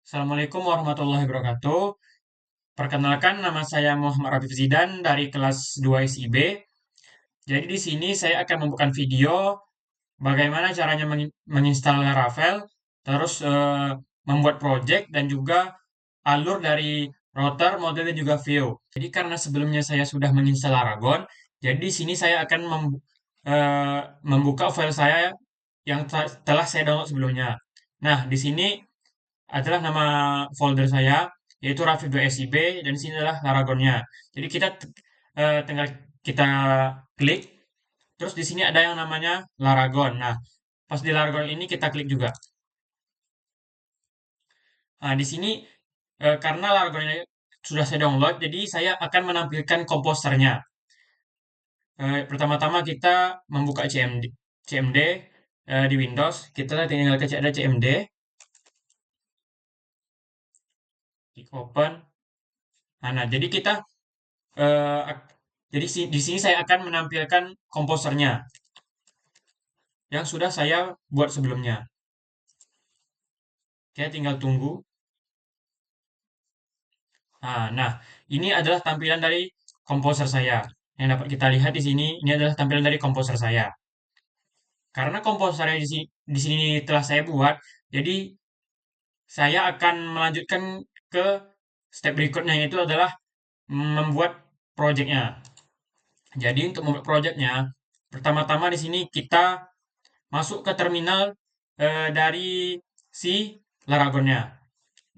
Assalamualaikum warahmatullahi wabarakatuh. Perkenalkan, nama saya Muhammad Rafiq Zidan dari kelas 2 SIB. Jadi di sini saya akan membuat video bagaimana caranya menginstal Laravel, terus membuat project dan juga alur dari router, model dan juga view. Jadi karena sebelumnya saya sudah menginstal Aragon, jadi di sini saya akan membuka file saya yang telah saya download sebelumnya. Nah, di sini adalah nama folder saya, yaitu Rafif2SIB, dan di sini adalah Laragonnya. Jadi kita tinggal kita klik, terus di sini ada yang namanya Laragon. Nah, pas di Laragon ini kita klik juga. Nah, di sini karena Laragonnya sudah saya download, jadi saya akan menampilkan komposernya. Pertama-tama kita membuka CMD di Windows. Kita tinggal kecek ada CMD, klik open. Nah, jadi kita eh, jadi di sini saya akan menampilkan komposernya yang sudah saya buat sebelumnya. Oke, tinggal tunggu. Nah, ini adalah tampilan dari komposer saya. Yang dapat kita lihat di sini, ini adalah tampilan dari komposer saya. Karena komposernya di sini telah saya buat, jadi saya akan melanjutkan ke step berikutnya, yaitu adalah membuat projectnya. Jadi untuk membuat projectnya, pertama-tama di sini kita masuk ke terminal dari si Laragonnya.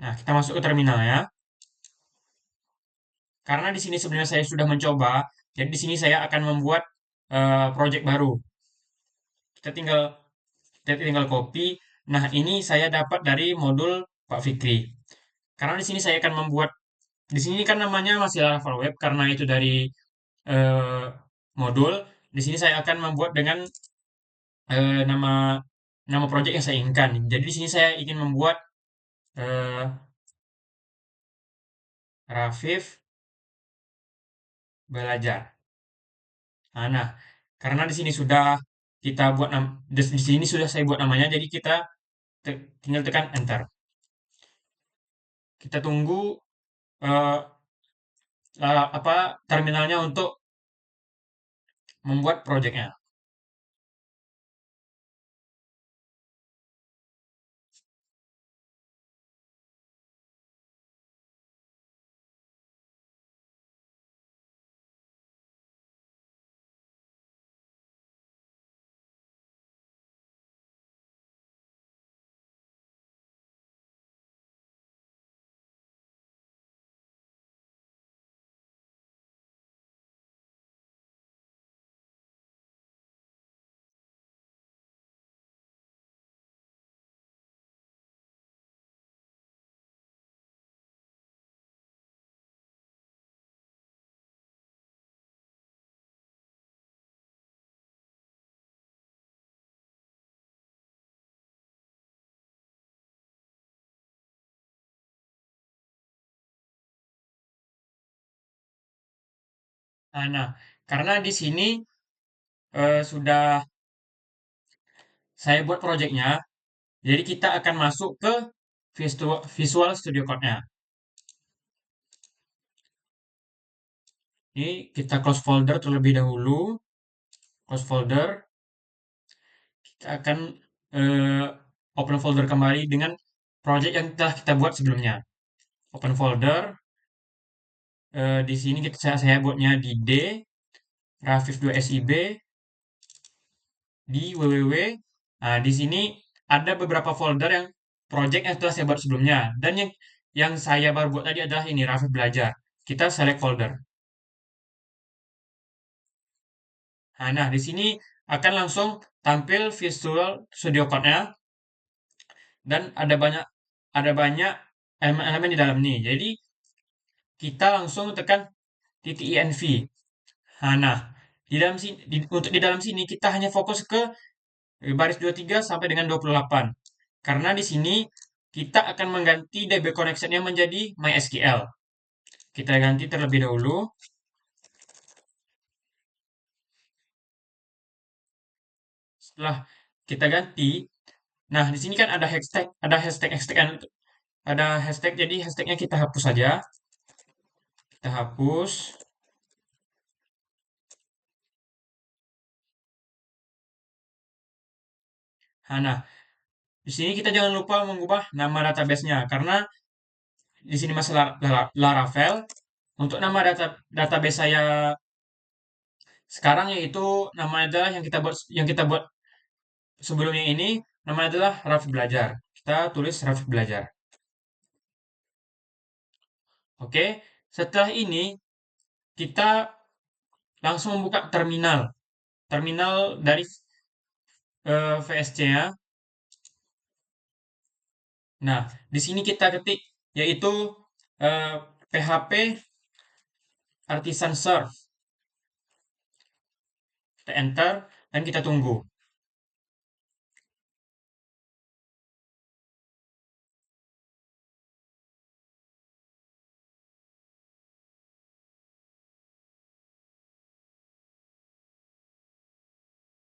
Nah, kita masuk ke terminal ya. Karena di sini sebenarnya saya sudah mencoba, jadi di sini saya akan membuat project baru. Kita tinggal kita tinggal copy. Nah, ini saya dapat dari modul Pak Fikri. Karena di sini saya akan membuat di sini kan namanya masih Laravel Web karena itu dari eh, modul. Di sini saya akan membuat dengan nama nama project yang saya inginkan. Jadi di sini saya ingin membuat eh, Rafif belajar. Nah, karena di sini sudah kita buat di sini sudah saya buat namanya, jadi kita tinggal tekan enter. Kita tunggu eh, terminalnya untuk membuat projectnya. Nah, karena di sini sudah saya buat projectnya, jadi kita akan masuk ke Visual Studio Code-nya. Ini kita close folder terlebih dahulu. Close folder. Kita akan eh, open folder kembali dengan project yang telah kita buat sebelumnya. Open folder. Di sini saya buatnya di D, Rafif2SIB, di www. Nah, di sini ada beberapa folder yang project yang telah saya buat sebelumnya. Dan yang saya baru buat tadi adalah ini, Rafif Belajar. Kita select folder. Nah, di sini akan langsung tampil Visual Studio Code-nya dan ada banyak elemen-elemen di dalam nih. Jadi kita langsung tekan titik .env. Nah, di dalam sini untuk di dalam sini kita hanya fokus ke baris 23 sampai dengan 28. Karena di sini kita akan mengganti DB connection-nya menjadi MySQL. Kita ganti terlebih dahulu. Setelah kita ganti, nah di sini kan ada hashtag hashtag ada hashtag, jadi hashtagnya kita hapus saja. Kita hapus. Nah, di sini kita jangan lupa mengubah nama database-nya karena di sini masih Laravel. Untuk nama database saya sekarang yaitu nama adalah yang kita buat sebelumnya ini namanya adalah Raffi Belajar. Kita tulis Raffi Belajar. Oke, setelah ini kita langsung membuka terminal. Terminal dari VSC-nya. Nah, di sini kita ketik yaitu PHP Artisan Serve. Kita enter dan kita tunggu.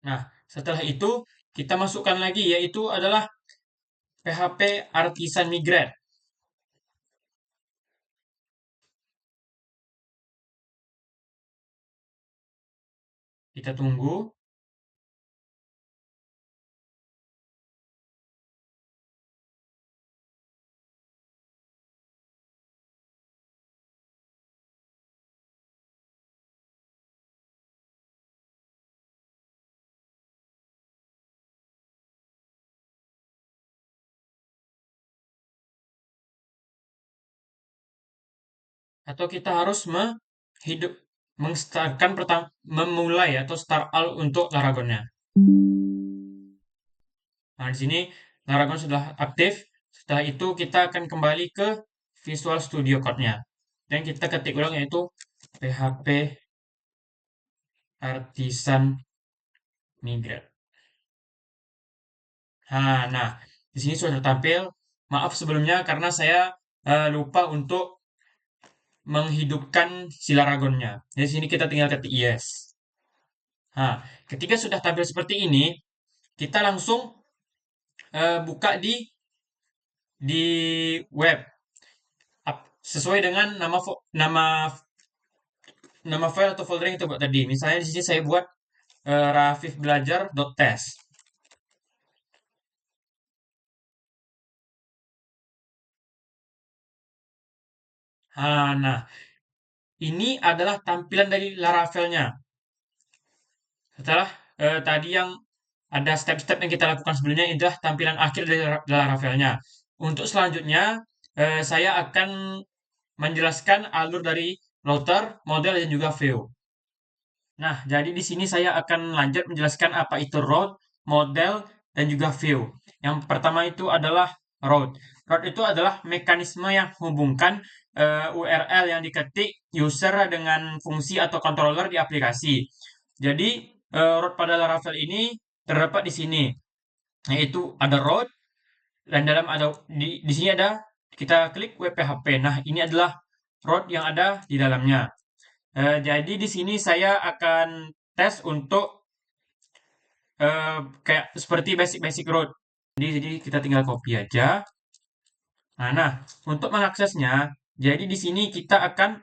Nah, setelah itu kita masukkan lagi yaitu adalah PHP Artisan Migrate. Kita tunggu. Atau kita harus hidup mengstartkan pertama memulai atau start all untuk Laragonnya. Nah, di sini Laragon sudah aktif. Setelah itu kita akan kembali ke Visual Studio Code-nya. Dan kita ketik ulang yaitu PHP Artisan Migrate. Nah, di sini sudah tertampil. Maaf sebelumnya karena saya lupa untuk menghidupkan si Laragonnya. Di sini kita tinggal ketik yes. Nah, ketika sudah tampil seperti ini, kita langsung buka di web sesuai dengan nama file atau folder yang kita buat tadi. Misalnya di sini saya buat rafifbelajar.test. Nah, ini adalah tampilan dari Laravelnya. Setelah tadi yang ada step-step yang kita lakukan sebelumnya, ini adalah tampilan akhir dari Laravelnya. Untuk selanjutnya, saya akan menjelaskan alur dari router, model, dan juga view. Nah, jadi di sini saya akan lanjut menjelaskan apa itu route, model, dan juga view. Yang pertama itu adalah route. Route itu adalah mekanisme yang menghubungkan URL yang diketik user dengan fungsi atau controller di aplikasi. Jadi, route pada Laravel ini terdapat di sini, yaitu ada route dan di sini ada kita klik web PHP. Nah, ini adalah route yang ada di dalamnya. Jadi di sini saya akan tes untuk kayak seperti basic root. Jadi kita tinggal copy aja. Nah, untuk mengaksesnya, jadi di sini kita akan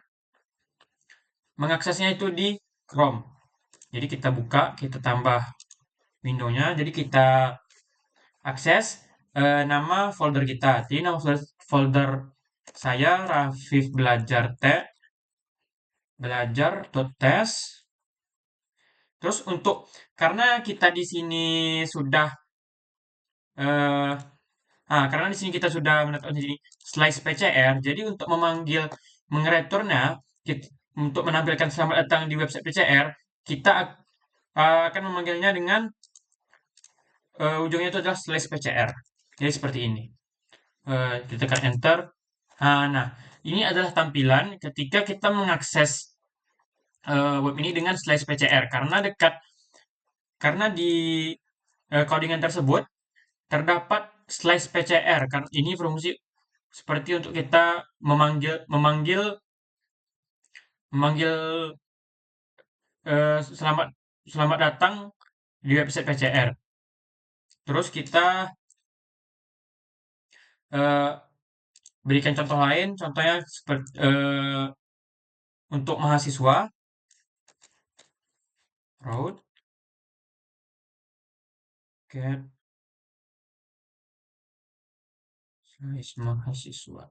mengaksesnya itu di Chrome. Jadi kita buka, kita tambah window-nya. Jadi kita akses nama folder kita. Jadi nama folder saya Rafif Belajar T belajar.test. Terus karena kita di sini sudah eh, karena di sini kita sudah menetapkan di sini slice PCR, jadi untuk mengereturnya, untuk menampilkan selamat datang di website PCR, kita akan memanggilnya dengan ujungnya itu adalah slice PCR. Jadi seperti ini. Kita tekan enter. Nah, ini adalah tampilan ketika kita mengakses web ini dengan slice PCR karena di codingan tersebut terdapat slice PCR kan ini fungsi seperti untuk kita memanggil memanggil selamat selamat datang di website PCR. Terus kita berikan contoh lain, contohnya seperti untuk mahasiswa, road, get, slash mahasiswa.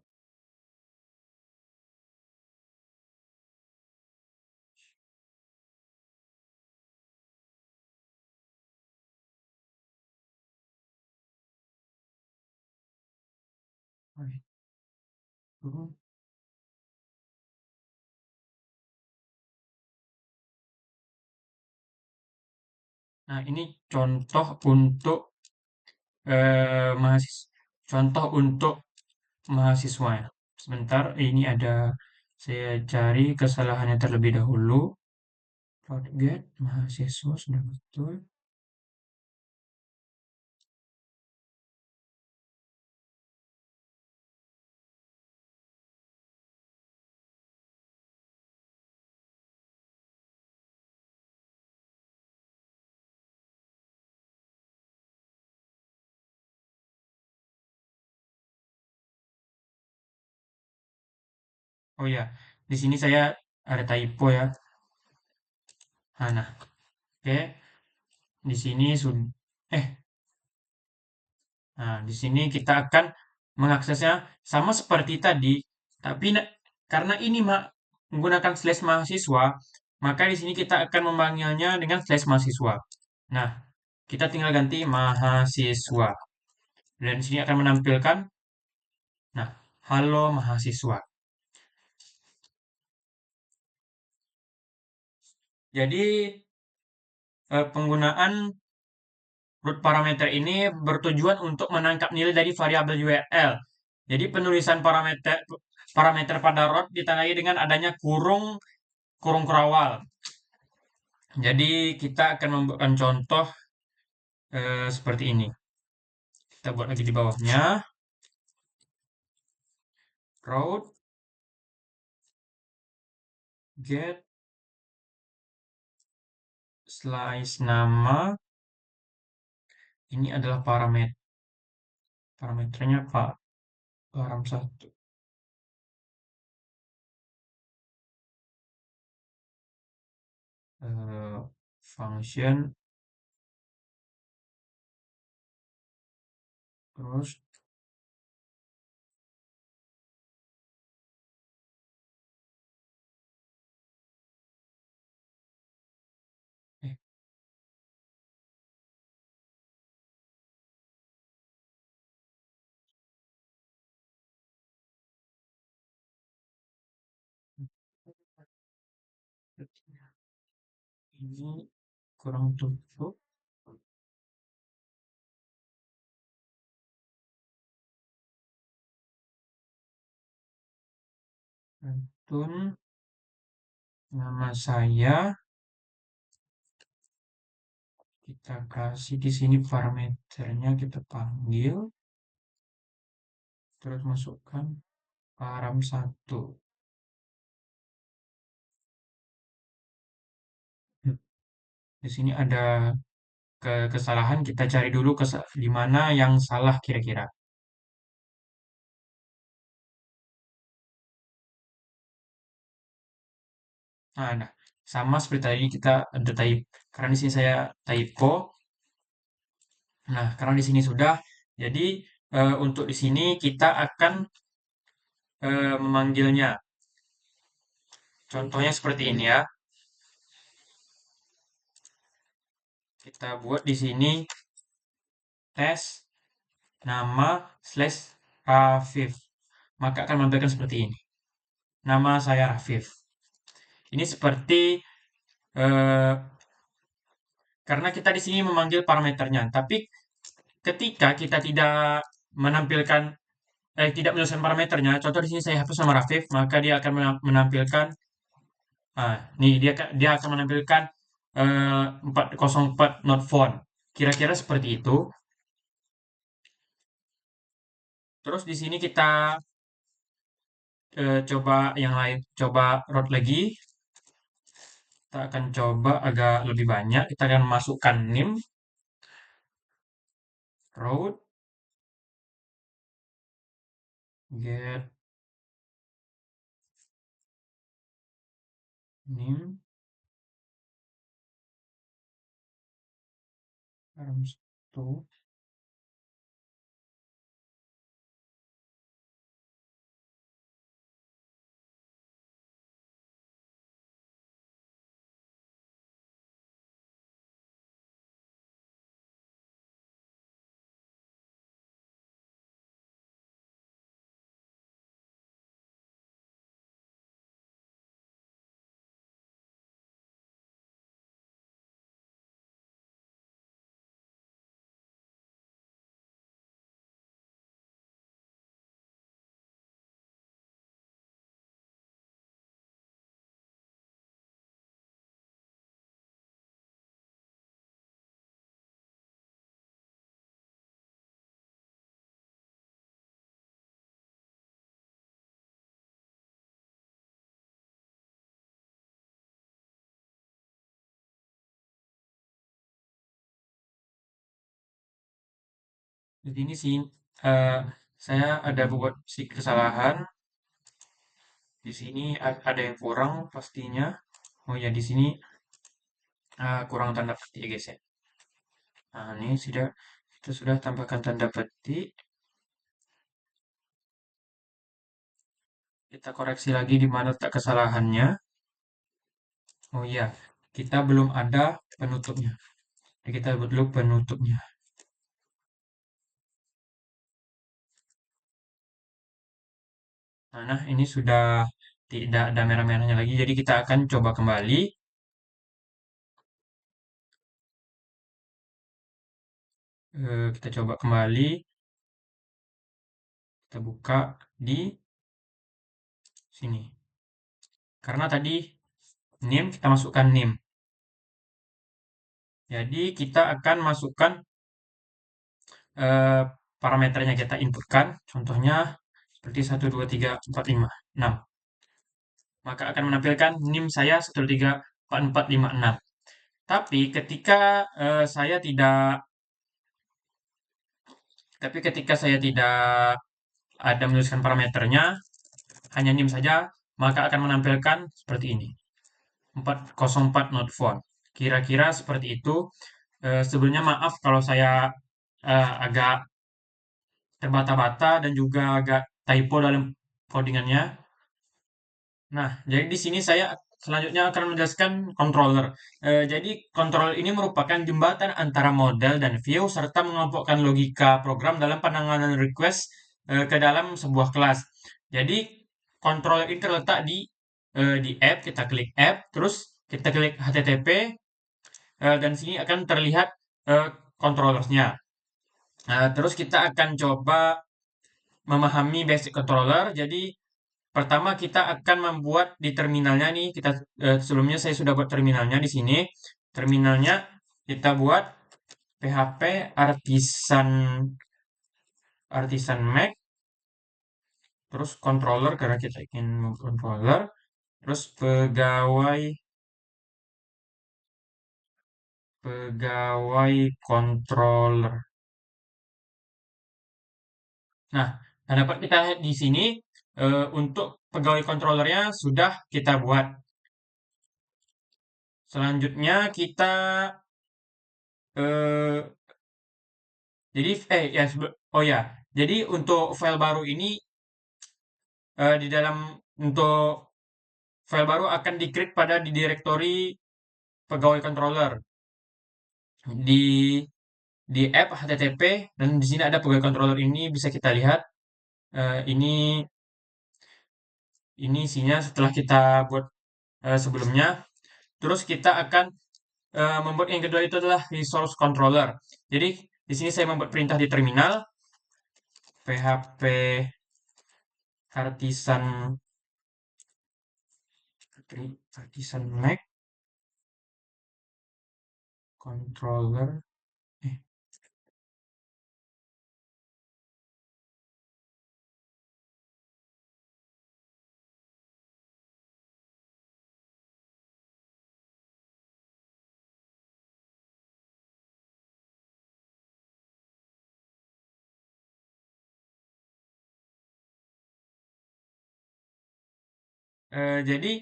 Nah, ini contoh untuk mahasiswa. Contoh untuk mahasiswa ya. Sebentar, ini ada saya cari kesalahannya terlebih dahulu. Get mahasiswa sudah betul. Oh ya, di sini saya ada typo ya. Nah, oke. Di sini sudah eh Nah, di sini kita akan mengaksesnya sama seperti tadi, tapi karena ini menggunakan slash mahasiswa, maka di sini kita akan memanggilnya dengan slash mahasiswa. Nah, kita tinggal ganti mahasiswa. Dan di sini akan menampilkan, nah, halo mahasiswa. Jadi, penggunaan root parameter ini bertujuan untuk menangkap nilai dari variabel URL. Jadi, penulisan parameter parameter pada root ditandai dengan adanya kurung kurung kurawal. Jadi kita akan membuatkan contoh seperti ini. Kita buat lagi di bawahnya. Route get slice nama. Ini adalah parameternya Pak. Param satu. Function terus eh ini kurang tutup. Rantun nama saya kita kasih di sini parameternya kita panggil terus masukkan param satu. Di sini ada kesalahan, kita cari dulu di mana yang salah kira-kira. Nah, sama seperti tadi kita ada type. Karena di sini saya typo. Nah, karena di sini sudah, jadi untuk di sini kita akan memanggilnya. Contohnya seperti ini ya. Kita buat di sini tes nama slash Rafif. Maka akan menampilkan seperti ini. Nama saya Rafif. Ini seperti eh, karena kita di sini memanggil parameternya. Tapi ketika kita tidak menampilkan tidak menyelesaikan parameternya, contoh di sini saya hapus nama Rafif, maka dia akan menampilkan nih dia akan menampilkan 404 not found. Kira-kira seperti itu. Terus di sini kita coba yang lain, coba root lagi. Kita akan coba agak lebih banyak. Kita akan masukkan name, root, get name arms to. Di sini sih eh, saya ada buat sedikit kesalahan. Di sini ada yang kurang pastinya. Oh ya, di sini kurang tanda petik ya guys ya. Nah, ini kita sudah tambahkan tanda petik. Kita koreksi lagi di mana letak kesalahannya. Oh iya, kita belum ada penutupnya. Jadi kita buat dulu penutupnya. Nah, ini sudah tidak ada merah-merahnya lagi. Jadi kita akan coba kembali. Kita coba kembali. Kita buka di sini. Karena tadi name kita masukkan name. Jadi kita akan masukkan eh, parameternya kita inputkan. Contohnya seperti 1, 2, 3, 4, 5, 6. Maka akan menampilkan NIM saya 13446. Tapi ketika saya tidak ada menuliskan parameternya, hanya NIM saja, maka akan menampilkan seperti ini. 404 not found. Kira-kira seperti itu. Sebelumnya maaf kalau saya agak terbata-bata dan juga agak typo dalam codingannya. Nah, jadi di sini saya selanjutnya akan menjelaskan controller. Jadi controller ini merupakan jembatan antara model dan view serta mengelompokkan logika program dalam penanganan request ke dalam sebuah kelas. Jadi controller ini terletak di app, kita klik app, terus kita klik HTTP dan sini akan terlihat controllersnya. Terus kita akan coba memahami basic controller. Jadi pertama kita akan membuat di terminalnya nih. Sebelumnya saya sudah buat terminalnya di sini. Terminalnya kita buat PHP artisan artisan Mac, terus controller karena kita ingin controller, terus pegawai controller. Nah, dapat kita lihat di sini untuk pegawai controllernya sudah kita buat. Selanjutnya kita eh, jadi ya oh ya. Jadi untuk file baru ini di dalam untuk file baru akan di-create pada di direktori pegawai controller di app HTTP dan di sini ada pegawai controller ini bisa kita lihat ini isinya setelah kita buat sebelumnya. Terus kita akan membuat yang kedua itu adalah resource controller. Jadi di sini saya membuat perintah di terminal php artisan Mac controller. Jadi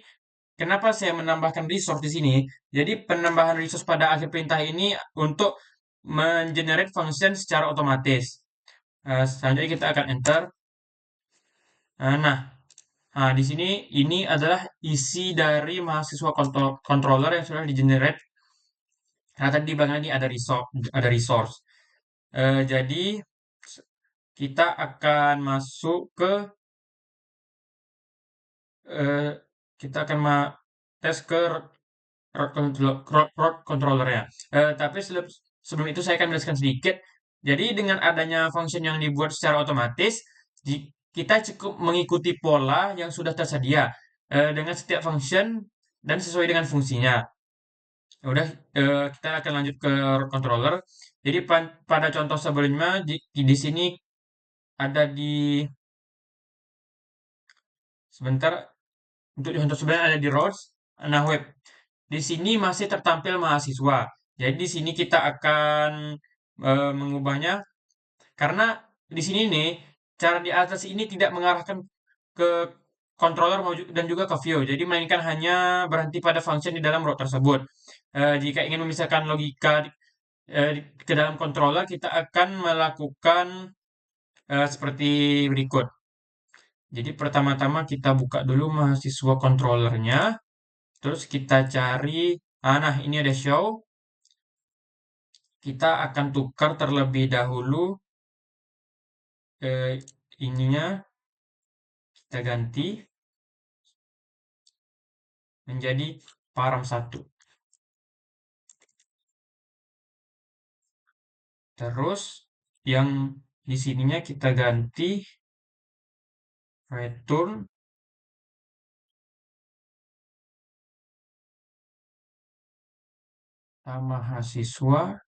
kenapa saya menambahkan resource di sini? Jadi penambahan resource pada akhir perintah ini untuk mengenerate function secara otomatis. Selanjutnya kita akan enter. Nah, di sini ini adalah isi dari mahasiswa controller yang sudah di-generate. Karena tadi di belakang ini ada resource. Jadi kita akan masuk ke eh, kita akan tes ke root controllernya. Tapi sebelum itu saya akan menjelaskan sedikit. Jadi dengan adanya function yang dibuat secara otomatis, kita cukup mengikuti pola yang sudah tersedia dengan setiap function dan sesuai dengan fungsinya. Ya udah, kita akan lanjut ke root controller. Jadi pada contoh sebelumnya di sini ada di sebentar untuk contoh sebelumnya ada di rows. Nah, web. Di sini masih tertampil mahasiswa. Jadi di sini kita akan mengubahnya karena di sini nih cara di atas ini tidak mengarahkan ke controller dan juga ke view. Jadi melainkan hanya berhenti pada function di dalam row tersebut. Jika ingin memisahkan logika ke dalam controller, kita akan melakukan seperti berikut. Jadi pertama-tama kita buka dulu mahasiswa controllernya, terus kita cari, nah ini ada show, kita akan tukar terlebih dahulu eh, ininya, kita ganti menjadi param 1. Terus yang di sininya kita ganti return mahasiswa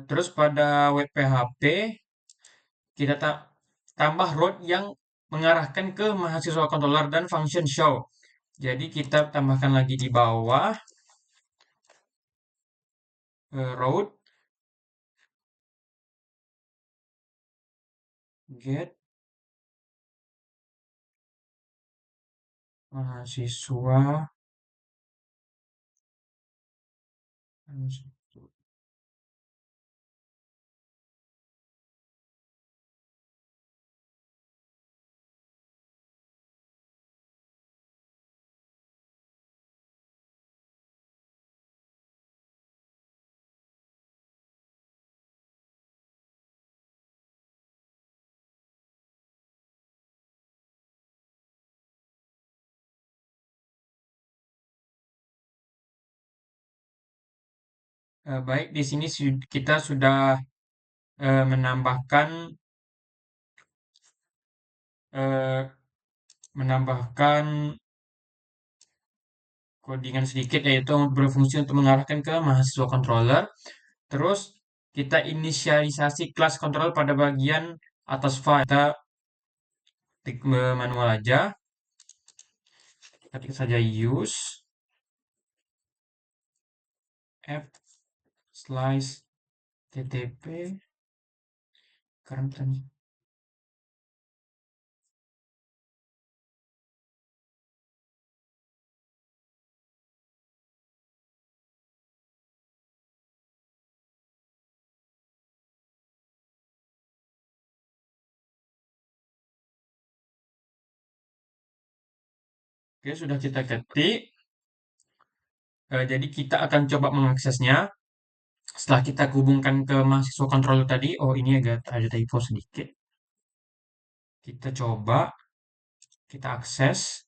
terus pada web PHP kita tambah root yang mengarahkan ke mahasiswa controller dan function show. Jadi kita tambahkan lagi di bawah root get mahasiswa. Baik, di sini kita sudah menambahkan eh, menambahkan codingan sedikit yaitu berfungsi untuk mengarahkan ke mahasiswa controller. Terus kita inisialisasi kelas controller pada bagian atas file. Kita ketik manual aja. Ketik saja use app slice ttp content. Oke, sudah kita ketik. Jadi kita akan coba mengaksesnya. Setelah kita hubungkan ke mahasiswa controller tadi, oh ini agak ada typo sedikit. Kita coba, kita akses,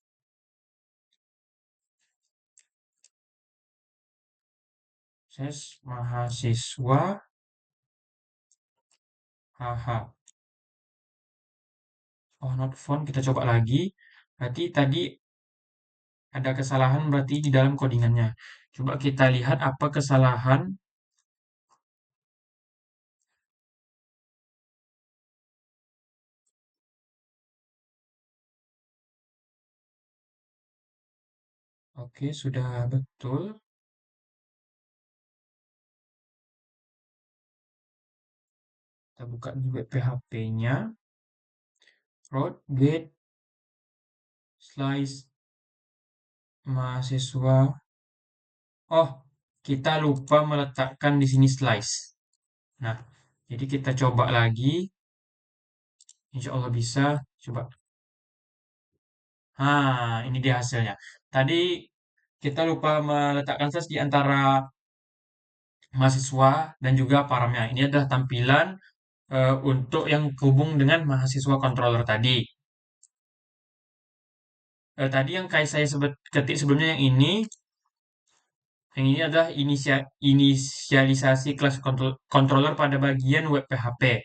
mahasiswa, haha. Oh, not found, kita coba lagi. Berarti tadi ada kesalahan berarti di dalam codingannya. Coba kita lihat apa kesalahan. Oke, sudah betul. Kita buka juga PHP-nya. Root, get, slice, mahasiswa. Oh, kita lupa meletakkan di sini slice. Nah, jadi kita coba lagi. Insya Allah bisa. Coba. Ini dia hasilnya. Tadi kita lupa meletakkan slice di antara mahasiswa dan juga paramnya. Ini adalah tampilan untuk yang hubung dengan mahasiswa controller tadi. Tadi yang kayak saya sebut ketik sebelumnya yang ini adalah inisialisasi kelas controller pada bagian web PHP.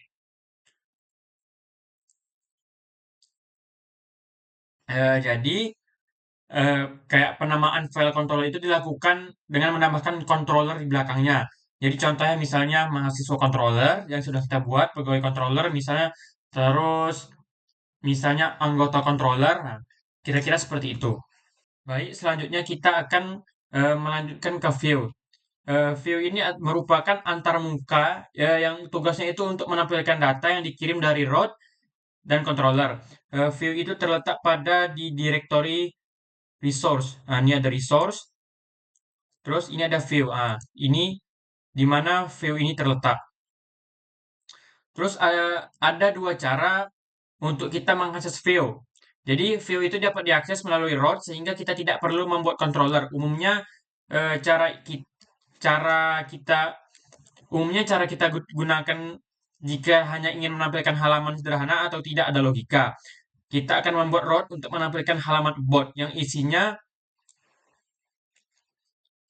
Jadi kayak penamaan file controller itu dilakukan dengan menambahkan controller di belakangnya. Jadi contohnya misalnya mahasiswa controller yang sudah kita buat, pegawai controller misalnya, terus misalnya anggota controller, nah, kira-kira seperti itu. Baik, selanjutnya kita akan melanjutkan ke view. View ini merupakan antarmuka yang tugasnya itu untuk menampilkan data yang dikirim dari root dan controller. View itu terletak pada di directory resource. Nah, ini ada resource, terus ini ada view. Ini di mana view ini terletak. Terus ada dua cara untuk kita mengakses view. Jadi view itu dapat diakses melalui root sehingga kita tidak perlu membuat controller. Cara kita cara kita gunakan jika hanya ingin menampilkan halaman sederhana atau tidak ada logika. Kita akan membuat root untuk menampilkan halaman bot yang isinya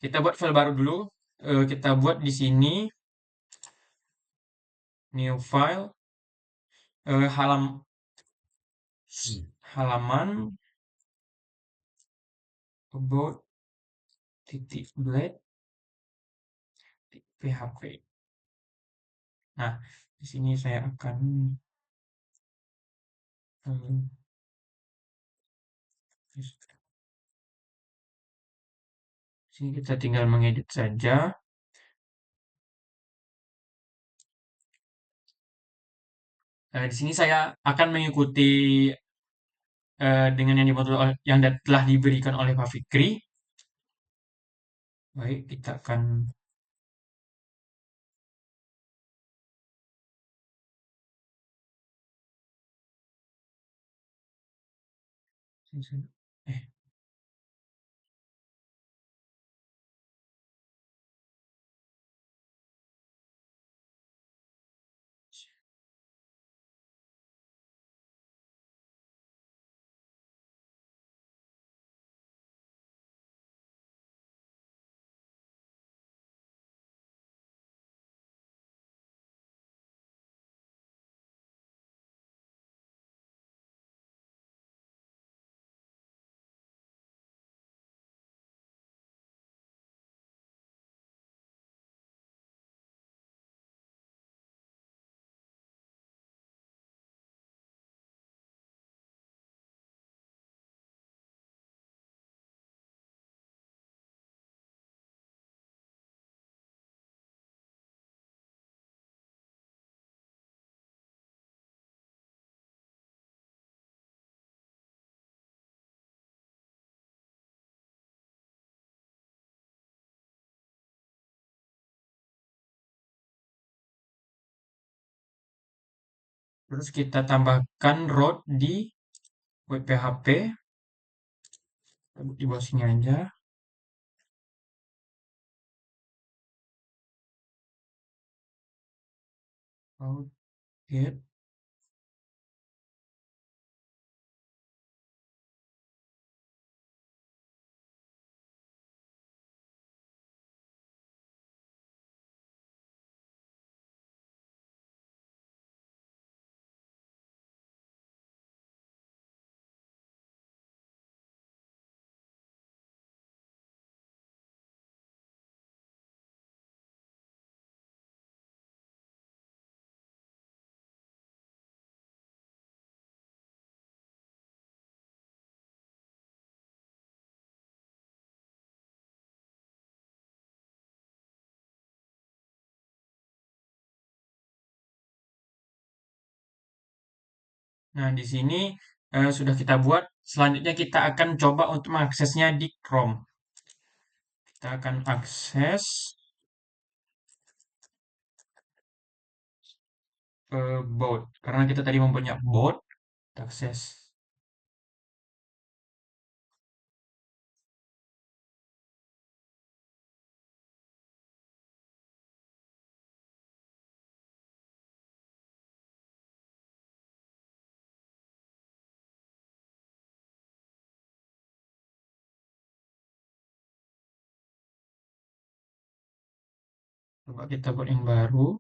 kita buat file baru dulu. Kita buat di sini new file eh, halam halaman about titik blade php. Nah, di sini saya akan di sini kita tinggal mengedit saja. Di sini saya akan mengikuti dengan yang telah diberikan oleh Pak Fikri. Baik, kita akan eh terus kita tambahkan root di web PHP di bawah sini aja. Root get Nah, di sini sudah kita buat. Selanjutnya kita akan coba untuk mengaksesnya di Chrome. Kita akan akses ke bot. Karena kita tadi mempunyai bot, kita akses. Coba kita buat yang baru.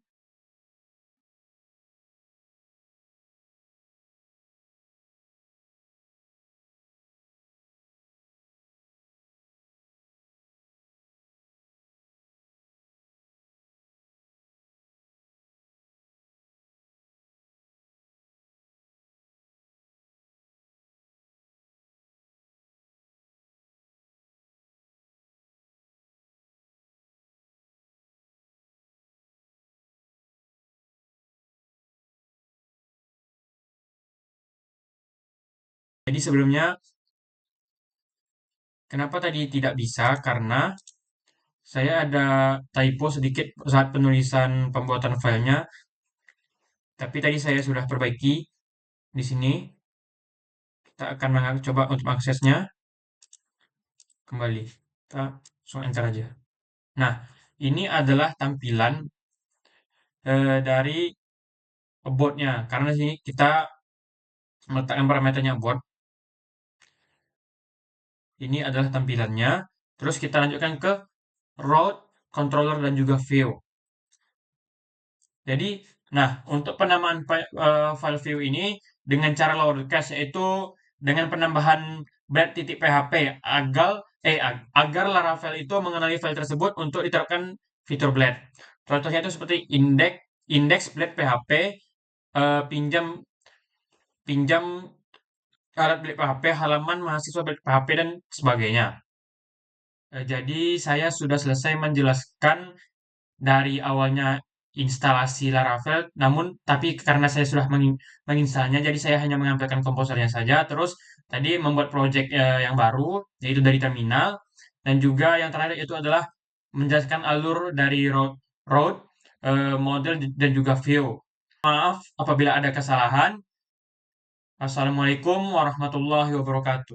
Jadi sebelumnya, kenapa tadi tidak bisa? Karena saya ada typo sedikit saat penulisan pembuatan filenya, tapi tadi saya sudah perbaiki di sini. Kita akan coba untuk aksesnya kembali. Kita langsung enter aja. Nah, ini adalah tampilan dari botnya. Karena di sini kita meletakkan parameternya bot. Ini adalah tampilannya. Terus kita lanjutkan ke route, controller, dan juga view. Jadi, nah, untuk penamaan file view ini dengan cara lowercase, yaitu dengan penambahan blade.php agar Laravel itu mengenali file tersebut untuk diterapkan fitur blade. Contohnya itu seperti index blade PHP, pinjam pinjam alat blade PHP, halaman mahasiswa blade PHP, dan sebagainya. Jadi saya sudah selesai menjelaskan dari awalnya instalasi Laravel, namun tapi karena saya sudah menginstalnya, jadi saya hanya mengampilkan komposernya saja. Terus tadi membuat project yang baru, yaitu dari terminal, dan juga yang terakhir itu adalah menjelaskan alur dari route, model, dan juga view. Maaf apabila ada kesalahan. Assalamualaikum warahmatullahi wabarakatuh.